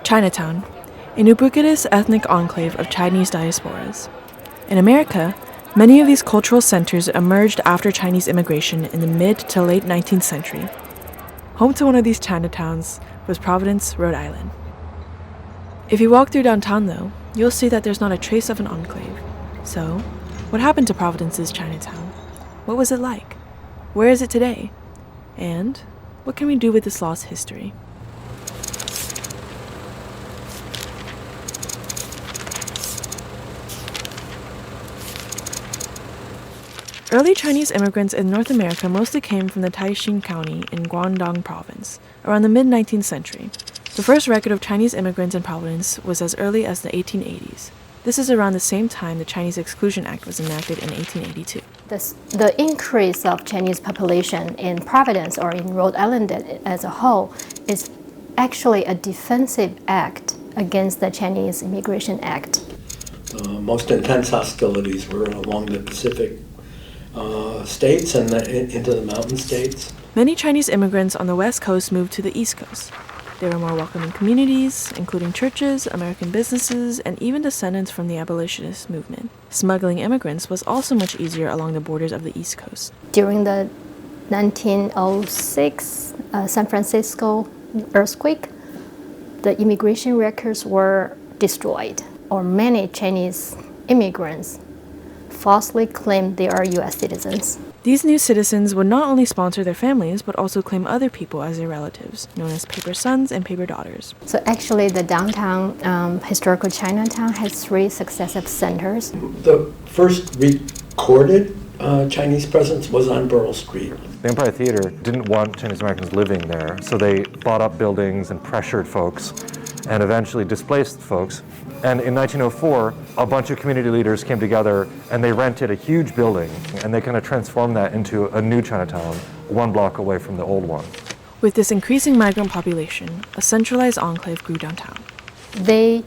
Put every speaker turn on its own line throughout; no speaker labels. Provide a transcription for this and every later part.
Chinatown, an ubiquitous ethnic enclave of Chinese diasporas. In America, many of these cultural centers emerged after Chinese immigration in the mid to late 19th century. Home to one of these Chinatowns was Providence, Rhode Island. If you walk through downtown, though, you'll see that there's not a trace of an enclave. So, what happened to Providence's Chinatown? What was it like? Where is it today? And what can we do with this lost history? Early Chinese immigrants in North America mostly came from the Taixing County in Guangdong Province, around the mid-19th century. The first record of Chinese immigrants in Providence was as early as the 1880s. This is around the same time the Chinese Exclusion Act was enacted in 1882.
The increase of Chinese population in Providence or in Rhode Island as a whole is actually a defensive act against the Chinese Immigration Act.
Most intense hostilities were along the Pacific states and into the mountain states.
Many Chinese immigrants on the West Coast moved to the East Coast. They were more welcoming communities, including churches, American businesses, and even descendants from the abolitionist movement. Smuggling immigrants was also much easier along the borders of the East Coast.
During the 1906 San Francisco earthquake, the immigration records were destroyed, or many Chinese immigrants falsely claimed they are U.S. citizens.
These new citizens would not only sponsor their families, but also claim other people as their relatives, known as paper sons and paper daughters.
So actually, the downtown historical Chinatown has 3 successive centers.
The first recorded Chinese presence was on Burl Street.
The Empire Theater didn't want Chinese Americans living there, so they bought up buildings and pressured folks and eventually displaced folks. And in 1904, a bunch of community leaders came together and they rented a huge building and they kind of transformed that into a new Chinatown, 1 block away from the old one.
With this increasing migrant population, a centralized enclave grew downtown.
They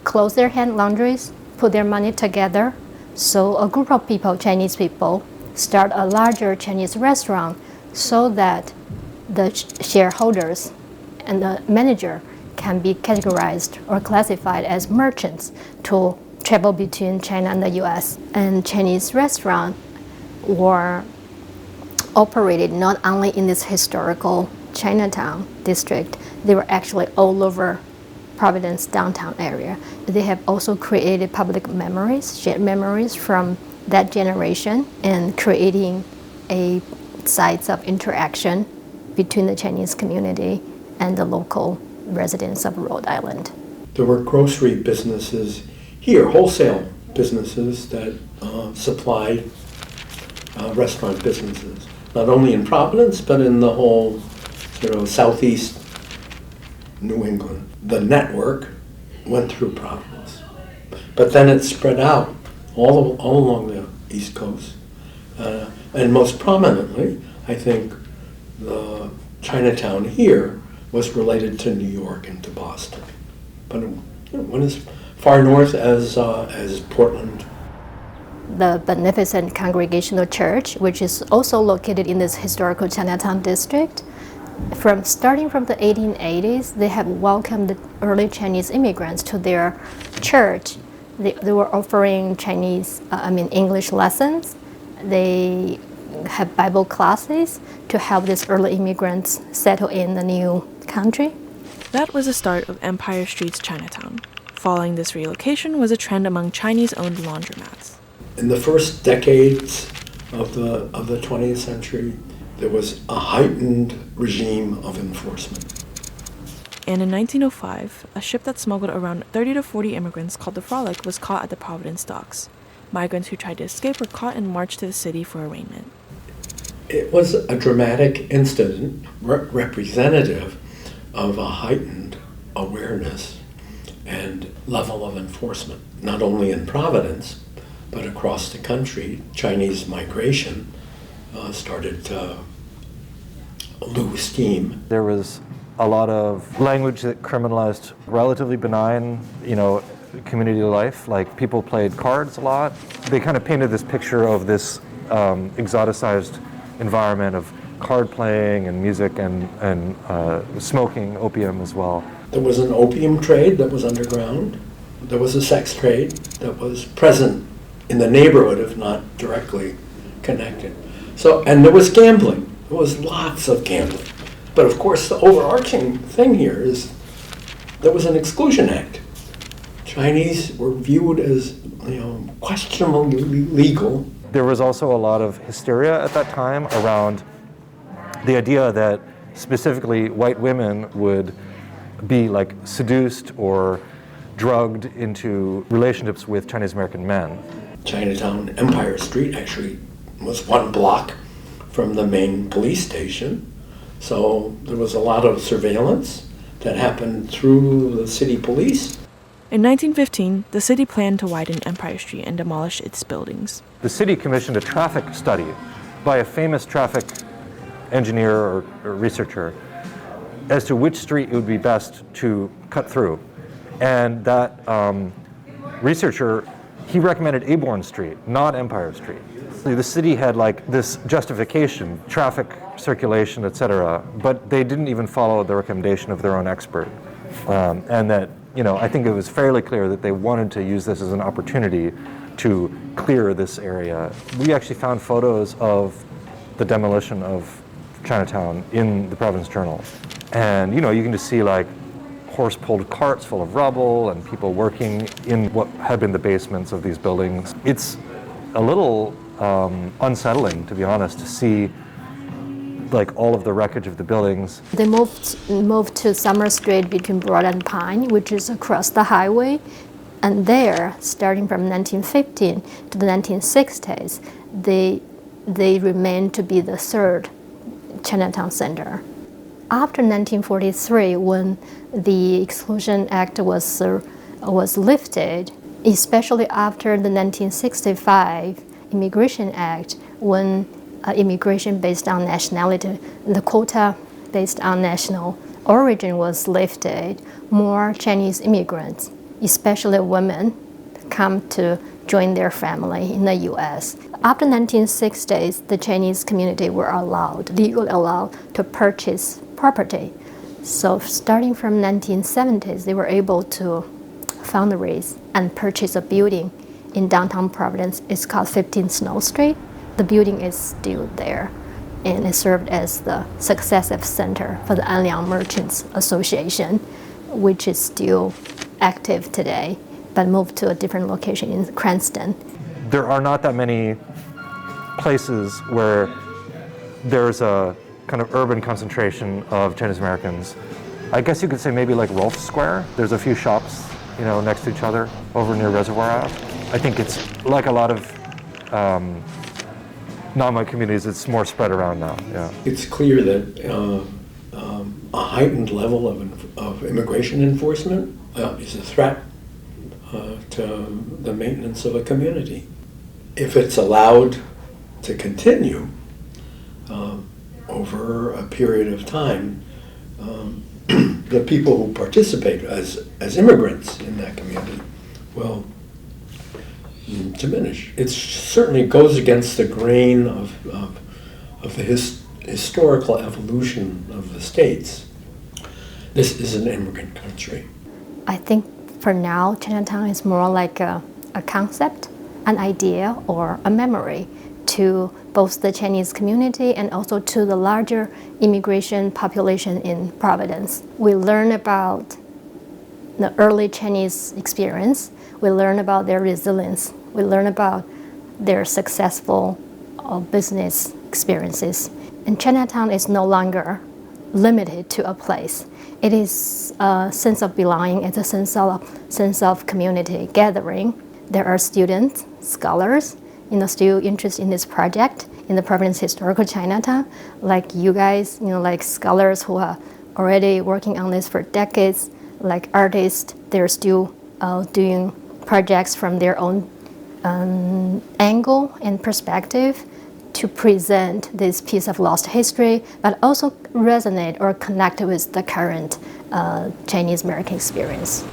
closed their hand laundries, put their money together, so a group of people, Chinese people, start a larger Chinese restaurant so that the shareholders and the manager can be categorized or classified as merchants to travel between China and the US. And Chinese restaurants were operated not only in this historical Chinatown district, they were actually all over Providence downtown area. They have also created public memories, shared memories from that generation, and creating a sites of interaction between the Chinese community and the local residents of Rhode Island.
There were grocery businesses here, wholesale businesses that supplied restaurant businesses, not only in Providence, but in the whole southeast New England. The network went through Providence, but then it spread out all along the East Coast. And most prominently, I think the Chinatown here was related to New York and to Boston, but it went as far north as Portland.
The Beneficent Congregational Church, which is also located in this historical Chinatown district, starting from the 1880s, they have welcomed the early Chinese immigrants to their church. They were offering English lessons. They have Bible classes to help these early immigrants settle in the new country.
That was the start of Empire Street's Chinatown. Following this relocation was a trend among Chinese-owned laundromats.
In the first decades of the 20th century, there was a heightened regime of enforcement.
And in 1905, a ship that smuggled around 30 to 40 immigrants called the Frolic was caught at the Providence docks. Migrants who tried to escape were caught and marched to the city for arraignment.
It was a dramatic incident representative of a heightened awareness and level of enforcement, not only in Providence, but across the country. Chinese migration started to lose steam.
There was a lot of language that criminalized relatively benign, community life. Like people played cards a lot. They kind of painted this picture of this exoticized environment of card playing and music and smoking opium as well.
There was an opium trade that was underground. There was a sex trade that was present in the neighborhood, if not directly connected. So, and there was gambling. There was lots of gambling. But of course, the overarching thing here is there was an Exclusion Act. Chinese were viewed as, questionably legal.
There was also a lot of hysteria at that time around the idea that specifically white women would be like seduced or drugged into relationships with Chinese American men.
Chinatown, Empire Street actually was 1 block from the main police station. So there was a lot of surveillance that happened through the city police.
In 1915, the city planned to widen Empire Street and demolish its buildings.
The city commissioned a traffic study by a famous traffic engineer or researcher as to which street it would be best to cut through. And that researcher, he recommended Aborn Street, not Empire Street. The city had like this justification, traffic circulation, etc., but they didn't even follow the recommendation of their own expert. And that, I think it was fairly clear that they wanted to use this as an opportunity to clear this area. We actually found photos of the demolition of Chinatown in the Providence Journal. And, you can just see like horse-pulled carts full of rubble and people working in what had been the basements of these buildings. It's a little unsettling, to be honest, to see like all of the wreckage of the buildings.
They moved to Summer Street between Broad and Pine, which is across the highway. And there, starting from 1915 to the 1960s, they remained to be the third Chinatown center. After 1943, when the Exclusion Act was lifted, especially after the 1965 Immigration Act, when immigration based on nationality, the quota based on national origin was lifted, more Chinese immigrants, especially women, come to join their family in the U.S. After 1960s, the Chinese community were legally allowed to purchase property. So starting from 1970s, they were able to fundraise and purchase a building in downtown Providence. It's called 15 Snow Street. The building is still there, and it served as the successive center for the Anliang Merchants Association, which is still active today, but moved to a different location in Cranston.
There are not that many places where there's a kind of urban concentration of Chinese Americans. I guess you could say maybe like Rolfe Square. There's a few shops, next to each other over near Reservoir Ave. I think it's like a lot of non-white communities, it's more spread around now, yeah.
It's clear that a heightened level of immigration enforcement is a threat to the maintenance of a community. If it's allowed to continue over a period of time, the people who participate as immigrants in that community will diminish. It certainly goes against the grain of the historical evolution of the states. This is an immigrant country.
I think for now, Chinatown is more like a concept, an idea, or a memory to both the Chinese community and also to the larger immigration population in Providence. We learn about the early Chinese experience. We learn about their resilience. We learn about their successful business experiences. And Chinatown is no longer limited to a place. It is a sense of belonging. It's a sense of community gathering. There are students, scholars, still interested in this project in the Providence Historical Chinatown, like you guys, like scholars who are already working on this for decades, like artists, they're still doing projects from their own angle and perspective to present this piece of lost history, but also resonate or connect with the current Chinese American experience.